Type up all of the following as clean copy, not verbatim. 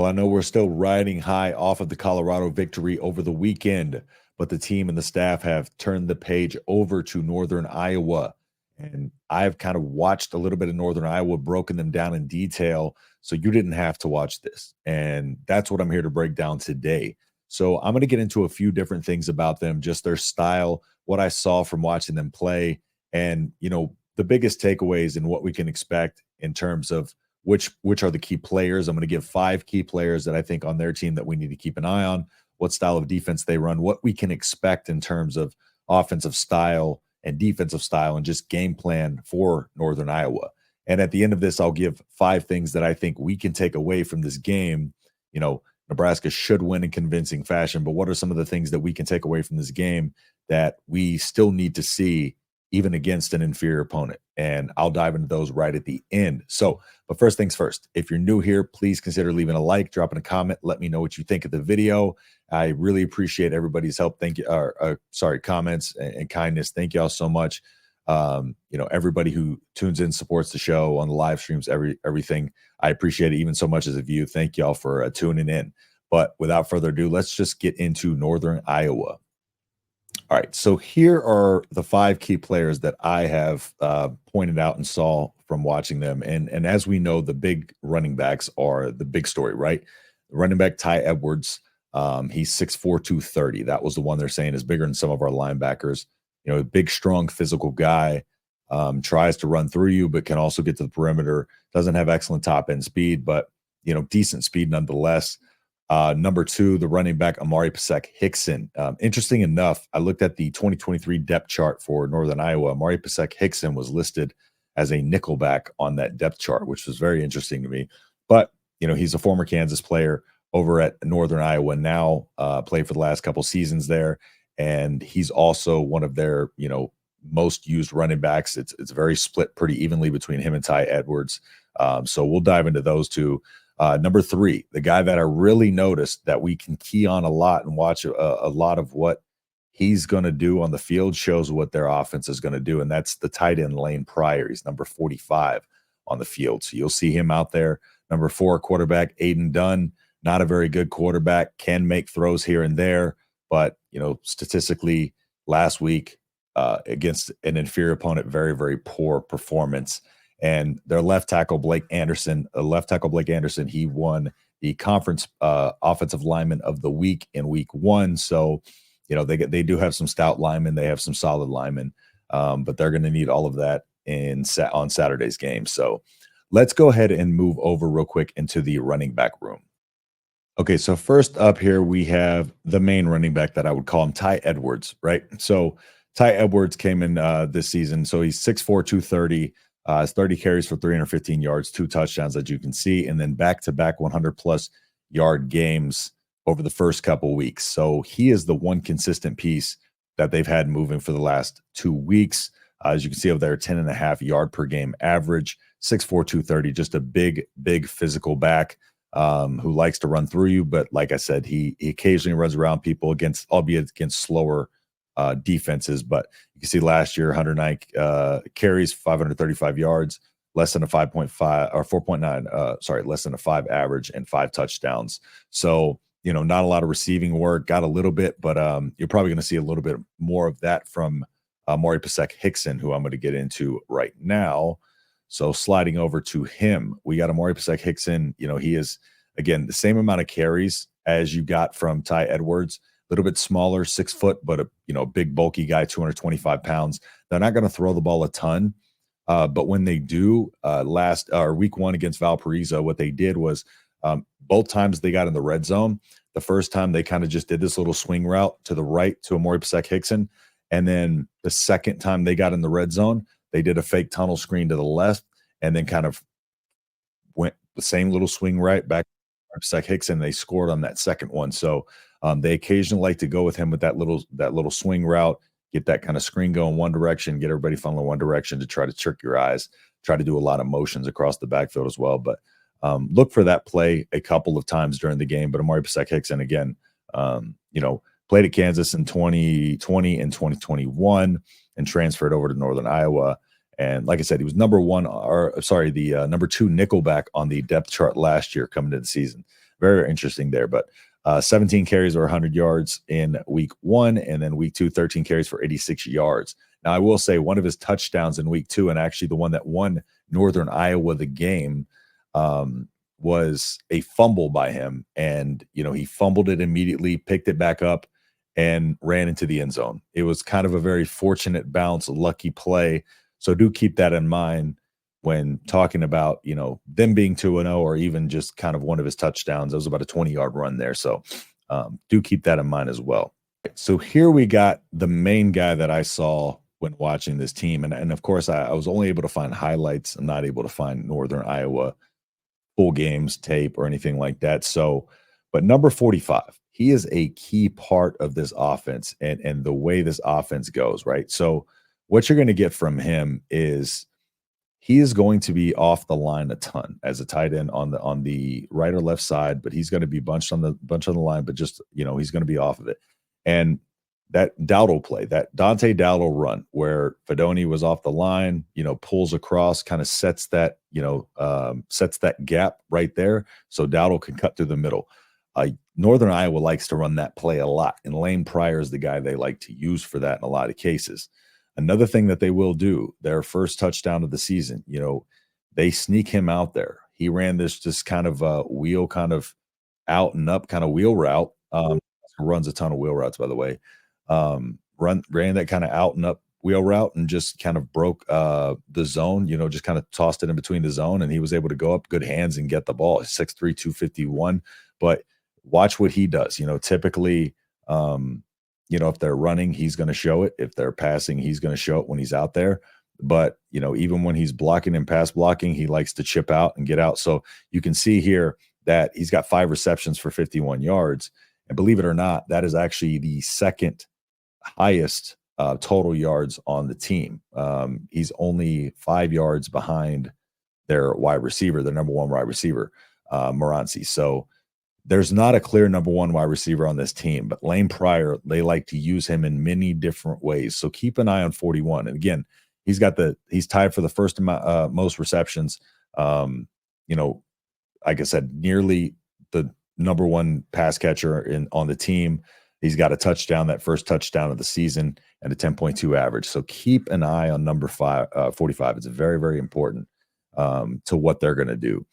Well, I know we're still riding high off of the Colorado victory over the weekend, but the team and the staff have turned the page over to Northern Iowa. And I've kind of watched a little bit of Northern Iowa, broken them down in detail. So you didn't have to watch this. And that's what I'm here to break down today. So I'm going to get into a few different things about them, just their style, what I saw from watching them play, and, the biggest takeaways and what we can expect in terms of which are the key players. I'm going to give 5 key players that I think on their team that we need to keep an eye on, what style of defense they run, what we can expect in terms of offensive style and defensive style, and just game plan for Northern Iowa. And at the end of this, I'll give 5 things that I think we can take away from this game. Nebraska should win in convincing fashion, but what are some of the things that we can take away from this game that we still need to see even against an inferior opponent? And I'll dive into those right at the end. So, but first things first, if you're new here, please consider leaving a like, dropping a comment. Let me know what you think of the video. I really appreciate everybody's help. Thank you. Comments and kindness. Thank you all so much. Everybody who tunes in, supports the show on the live streams, everything. I appreciate it even so much as a view. Thank you all for tuning in. But without further ado, let's just get into Northern Iowa. All right, so here are the 5 key players that I have pointed out and saw from watching them. And as we know, the big running backs are the big story, right? Running back Ty Edwards, he's 6'4", 230. That was the one they're saying is bigger than some of our linebackers. A big, strong, physical guy, tries to run through you, but can also get to the perimeter. Doesn't have excellent top-end speed, but, decent speed nonetheless. Number 2, the running back Amari Pasek-Hickson. Interesting enough, I looked at the 2023 depth chart for Northern Iowa. Amari Pasek-Hickson was listed as a nickelback on that depth chart, which was very interesting to me. But, he's a former Kansas player over at Northern Iowa now, played for the last couple seasons there. And he's also one of their, most used running backs. It's very split pretty evenly between him and Ty Edwards. So we'll dive into those two. Number 3, the guy that I really noticed that we can key on a lot and watch a lot of what he's going to do on the field, shows what their offense is going to do. And that's the tight end Lane Pryor. He's number 45 on the field. So you'll see him out there. Number 4, quarterback Aiden Dunn, not a very good quarterback, can make throws here and there. But, statistically last week against an inferior opponent, very, very poor performance. And their left tackle, Blake Anderson, he won the conference offensive lineman of the week in week 1. So, they do have some stout linemen. They have some solid linemen, but they're going to need all of that on Saturday's game. So let's go ahead and move over real quick into the running back room. Okay, so first up here, we have the main running back that I would call him, Ty Edwards, right? So Ty Edwards came in this season. So he's 6'4", 230, 30 carries for 315 yards, 2 touchdowns, as you can see, and then back-to-back 100-plus yard games over the first couple weeks. So he is the one consistent piece that they've had moving for the last 2 weeks. As you can see over there, 10.5 yard per game average, 6'4", 230, just a big, big physical back. Who likes to run through you, but like I said, he occasionally runs around people albeit against slower defenses. But you can see last year, 109 carries, 535 yards, less than a 5.5 or 4.9, less than a 5 average and 5 touchdowns. So, not a lot of receiving work, got a little bit, but you're probably going to see a little bit more of that from Amari Pasek-Hickson, who I'm going to get into right now. So sliding over to him, we got Amari Pasek-Hickson. He is, again, the same amount of carries as you got from Ty Edwards, a little bit smaller, 6 foot, but a big bulky guy, 225 pounds. They're not going to throw the ball a ton, but when they do, week 1 against Valparaiso, what they did was both times they got in the red zone. The first time they kind of just did this little swing route to the right to Amari Pasek-Hickson, and then the second time they got in the red zone, they did a fake tunnel screen to the left and then kind of went the same little swing right back to Pasek-Hickson. They scored on that second one. So they occasionally like to go with him with that little swing route, get that kind of screen going one direction, get everybody funneling one direction to try to trick your eyes, try to do a lot of motions across the backfield as well. But look for that play a couple of times during the game. But Amari Pasek-Hickson, again, played at Kansas in 2020 and 2021 and transferred over to Northern Iowa. And like I said, he was number 2 nickelback on the depth chart last year coming into the season. very interesting there. But 17 carries or 100 yards in week 1, and then week 2, 13 carries for 86 yards. Now, I will say one of his touchdowns in week 2, and actually the one that won Northern Iowa the game, was a fumble by him. And, he fumbled it immediately, picked it back up, and ran into the end zone. It was kind of a very fortunate bounce, lucky play. So do keep that in mind when talking about, them being 2-0, or even just kind of one of his touchdowns. It was about a 20-yard run there. So do keep that in mind as well. So here we got the main guy that I saw when watching this team. And of course, I was only able to find highlights. I'm not able to find Northern Iowa full games, tape, or anything like that. So, but number 45, he is a key part of this offense and the way this offense goes, right? So what you're going to get from him is he is going to be off the line a ton as a tight end on the right or left side, but he's going to be bunched on the line, but just, he's going to be off of it. And that Dowdle play, that Dante Dowdle run where Fedoni was off the line, pulls across, kind of sets that, sets that gap right there so Dowdle can cut through the middle. Northern Iowa likes to run that play a lot, and Lane Pryor is the guy they like to use for that in a lot of cases. Another thing that they will do, their first touchdown of the season, they sneak him out there. He ran this just kind of wheel, kind of out and up kind of wheel route. Runs a ton of wheel routes, by the way. Ran that kind of out and up wheel route and just kind of broke the zone, just kind of tossed it in between the zone, and he was able to go up, good hands, and get the ball. 6'3", 251. But watch what he does. Typically, if they're running, he's going to show it. If they're passing, he's going to show it when he's out there. But, even when he's blocking and pass blocking, he likes to chip out and get out. So you can see here that he's got 5 receptions for 51 yards. And believe it or not, that is actually the second highest total yards on the team. He's only 5 yards behind their wide receiver, their number 1 wide receiver, Moranci. So there's not a clear number 1 wide receiver on this team, but Lane Pryor, they like to use him in many different ways. So keep an eye on 41. And again, he's tied for the first most receptions. Like I said, nearly the number 1 pass catcher on the team. He's got a touchdown, that first touchdown of the season, and a 10.2 average. So keep an eye on number 45. It's very, very important to what they're going to do.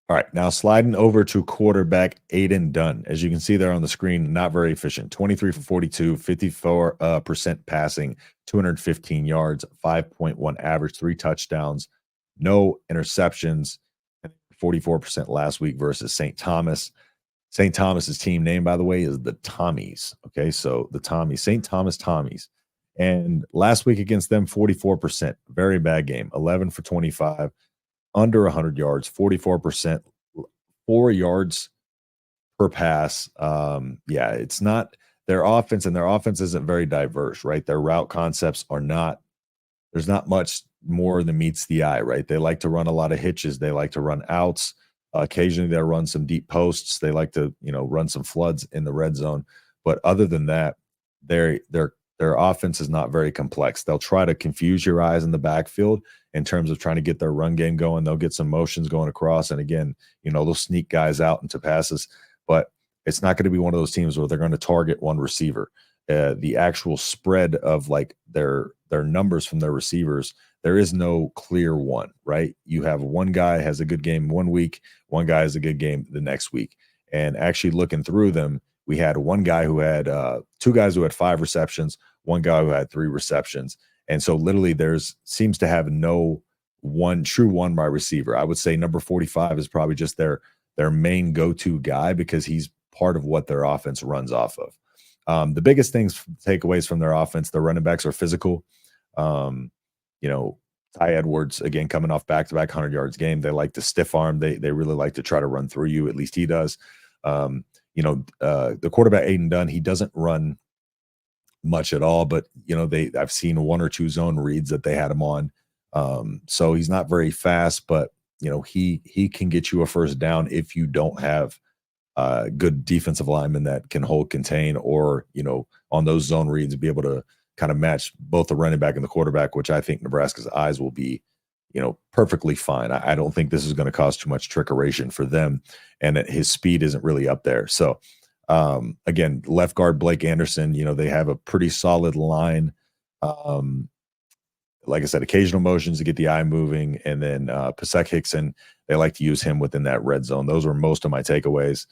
All right, now sliding over to quarterback Aiden Dunn. As you can see there on the screen, not very efficient. 23 for 42, 54% passing, 215 yards, 5.1 average, 3 touchdowns, no interceptions, 44% last week versus St. Thomas. St. Thomas's team name, by the way, is the Tommies. Okay, so the Tommies, St. Thomas Tommies. And last week against them, 44%. Very bad game. 11 for 25. Under 100 yards, 44%, 4 yards per pass. It's not their offense, and their offense isn't very diverse, right? Their route concepts are not, there's not much more than meets the eye, right? They like to run a lot of hitches. They like to run outs. Occasionally they'll run some deep posts. They like to, run some floods in the red zone. But other than that, their offense is not very complex. They'll try to confuse your eyes in the backfield in terms of trying to get their run game going. They'll get some motions going across. And again, they'll sneak guys out into passes, but it's not going to be one of those teams where they're going to target one receiver. The actual spread of like their numbers from their receivers, there is no clear one, right? You have one guy has a good game one week, one guy has a good game the next week. And actually looking through them, we had one guy who had 2 guys who had 5 receptions, one guy who had 3 receptions. And so literally seems to have no true one wide receiver. I would say number 45 is probably just their main go-to guy because he's part of what their offense runs off of. The biggest takeaways from their offense, their running backs are physical. Ty Edwards, again, coming off back-to-back 100 yards game. They like to stiff arm. They really like to try to run through you. At least he does. The quarterback Aiden Dunn, he doesn't run much at all, but I've seen 1 or 2 zone reads that they had him on. So he's not very fast, but he can get you a first down if you don't have good defensive linemen that can hold contain, or on those zone reads be able to kind of match both the running back and the quarterback, which I think Nebraska's eyes will be perfectly fine. I don't think this is going to cause too much trickeration for them, and that his speed isn't really up there. So, again, left guard Blake Anderson, they have a pretty solid line. Um, like I said, occasional motions to get the eye moving, and then Pasek Hickson, they like to use him within that red zone. Those were most of my takeaways.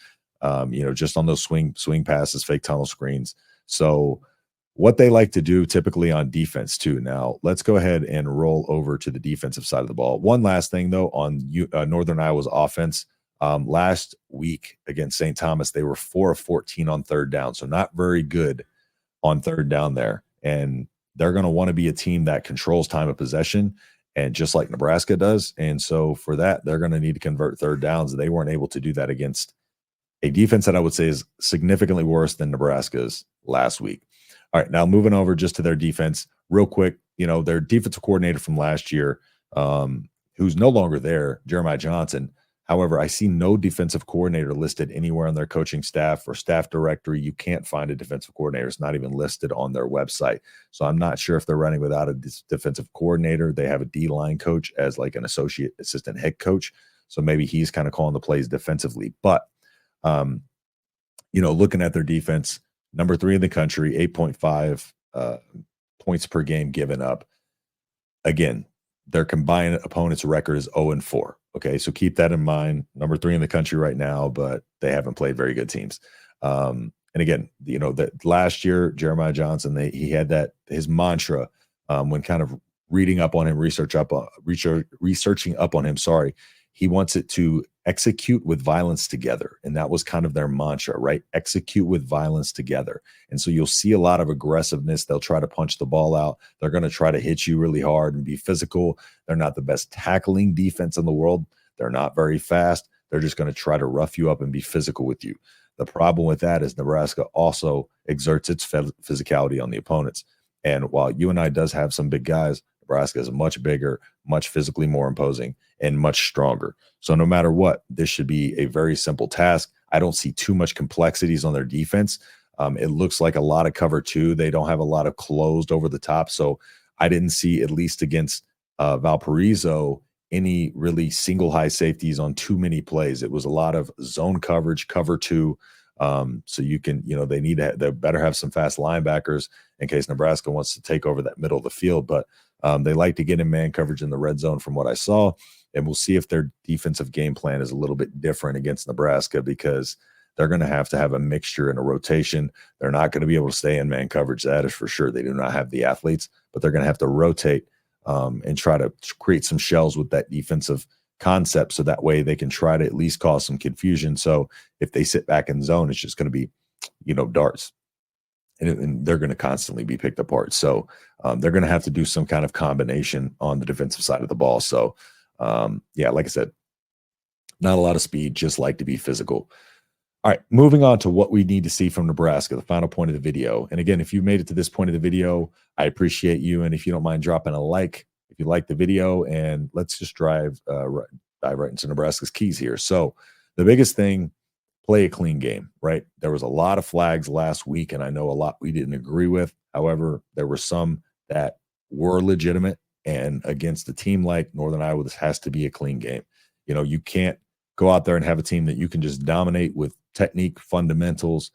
Just on those swing passes, fake tunnel screens. So what they like to do typically on defense too. Now let's go ahead and roll over to the defensive side of the ball. One last thing though on Northern Iowa's offense. Last week against St. Thomas, they were 4 of 14 on third down, so not very good on third down there. And they're going to want to be a team that controls time of possession, and just like Nebraska does. And so for that, they're going to need to convert third downs. They weren't able to do that against a defense that I would say is significantly worse than Nebraska's last week. All right, now moving over just to their defense real quick. Their defensive coordinator from last year, who's no longer there, Jeremiah Johnson. However, I see no defensive coordinator listed anywhere on their coaching staff or staff directory. You can't find a defensive coordinator. It's not even listed on their website. So I'm not sure if they're running without a defensive coordinator. They have a D-line coach as like an associate assistant head coach. So maybe he's kind of calling the plays defensively. But, looking at their defense, number 3 in the country, 8.5 points per game given up. Again, their combined opponent's record is 0-4. Okay, so keep that in mind. Number 3 in the country right now, but they haven't played very good teams. And again, that last year, Jeremiah Johnson, he had his mantra when kind of reading up on him, researching up on him. Sorry, he wants it to execute with violence together, and that was kind of their mantra, right? Execute with violence together. And so you'll see a lot of aggressiveness. They'll try to punch the ball out. They're going to try to hit you really hard and be physical. They're not the best tackling defense in the world. They're not very fast. They're just going to try to rough you up and be physical with you. The problem with that is Nebraska also exerts its physicality on the opponents. And while UNI does have some big guys, Nebraska is much bigger, much physically more imposing, and much stronger. So no matter what, this should be a very simple task. I don't see too much complexities on their defense. It looks like a lot of cover 2. They don't have a lot of closed over the top. So I didn't see, at least against Valparaiso, any really single high safeties on too many plays. It was a lot of zone coverage, cover 2. So you can, they better have some fast linebackers in case Nebraska wants to take over that middle of the field. But they like to get in man coverage in the red zone from what I saw. And we'll see if their defensive game plan is a little bit different against Nebraska, because they're going to have a mixture and a rotation. They're not going to be able to stay in man coverage. That is for sure. They do not have the athletes, but they're going to have to rotate and try to create some shells with that defensive concept. So that way they can try to at least cause some confusion. So if they sit back in zone, it's just going to be, darts. And they're going to constantly be picked apart. So they're going to have to do some kind of combination on the defensive side of the ball. So, like I said, not a lot of speed, just like to be physical. All right, moving on to what we need to see from Nebraska, the final point of the video. And again, if you made it to this point of the video, I appreciate you. And if you don't mind dropping a like, if you like the video, and let's just dive right into Nebraska's keys here. So the biggest thing, play a clean game, right? There was a lot of flags last week, and I know a lot we didn't agree with. However, there were some that were legitimate, and against a team like Northern Iowa, this has to be a clean game. You can't go out there and have a team that you can just dominate with technique, fundamentals,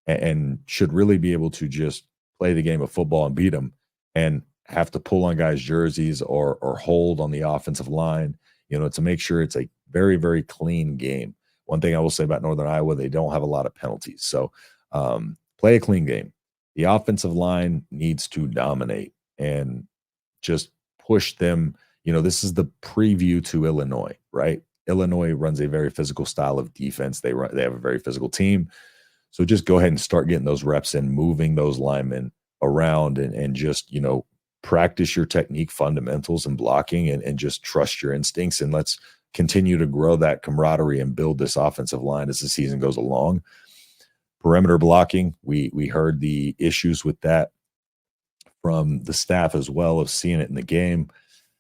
and should really be able to just play the game of football and beat them, and have to pull on guys' jerseys or hold on the offensive line, to make sure it's a very, very clean game. One thing I will say about Northern Iowa, they don't have a lot of penalties. So play a clean game. The offensive line needs to dominate and just push them. This is the preview to Illinois, right? Illinois runs a very physical style of defense. They have a very physical team. So just go ahead and start getting those reps in, moving those linemen around, and just, practice your technique fundamentals and blocking, and just trust your instincts. And let's continue to grow that camaraderie and build this offensive line as the season goes along. Perimeter blocking, we heard the issues with that from the staff as well, of seeing it in the game.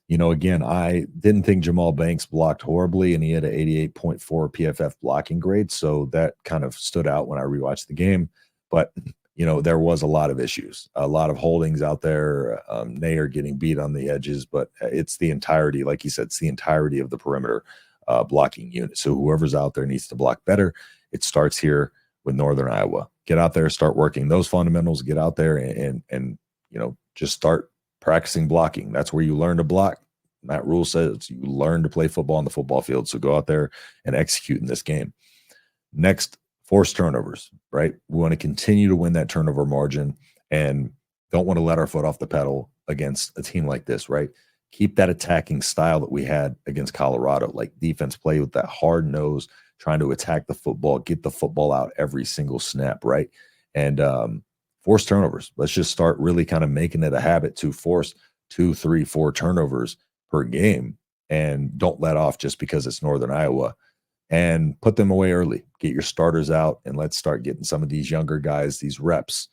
Again, I didn't think Jamal Banks blocked horribly, and he had an 88.4 PFF blocking grade. So that kind of stood out when I rewatched the game. But, there was a lot of issues, a lot of holdings out there. Nair getting beat on the edges, but it's the entirety, like you said, it's the entirety of the perimeter blocking unit. So whoever's out there needs to block better. It starts here with Northern Iowa. Get out there, start working those fundamentals. Get out there and just start practicing blocking. That's where you learn to block. Matt Rule says you learn to play football on the football field. So go out there and execute in this game. Next, force turnovers, right? We want to continue to win that turnover margin and don't want to let our foot off the pedal against a team like this, right? Keep that attacking style that we had against Colorado, like defense play with that hard nose, trying to attack the football, get the football out every single snap, right? And force turnovers. Let's just start really kind of making it a habit to force 2, 3, 4 turnovers per game and don't let off just because it's Northern Iowa. And put them away early. Get your starters out, and let's start getting some of these younger guys, these reps,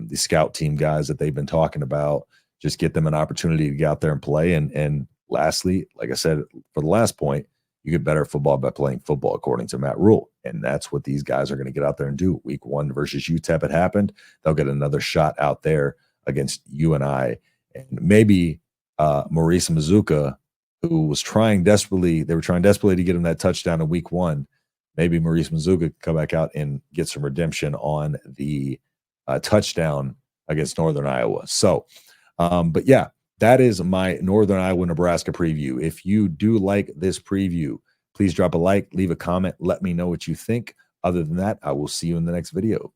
these scout team guys that they've been talking about. Just get them an opportunity to get out there and play. And lastly, like I said, for the last point, you get better at football by playing football, according to Matt Rule. And that's what these guys are going to get out there and do. Week 1 versus UTEP, it happened. They'll get another shot out there against UNI. And maybe Maurice Mazuka, who was trying desperately, they were trying desperately to get him that touchdown in week 1. Maybe Maurice Mazuka could come back out and get some redemption on the touchdown against Northern Iowa. So, but yeah, that is my Northern Iowa, Nebraska preview. If you do like this preview, please drop a like, leave a comment, let me know what you think. Other than that, I will see you in the next video.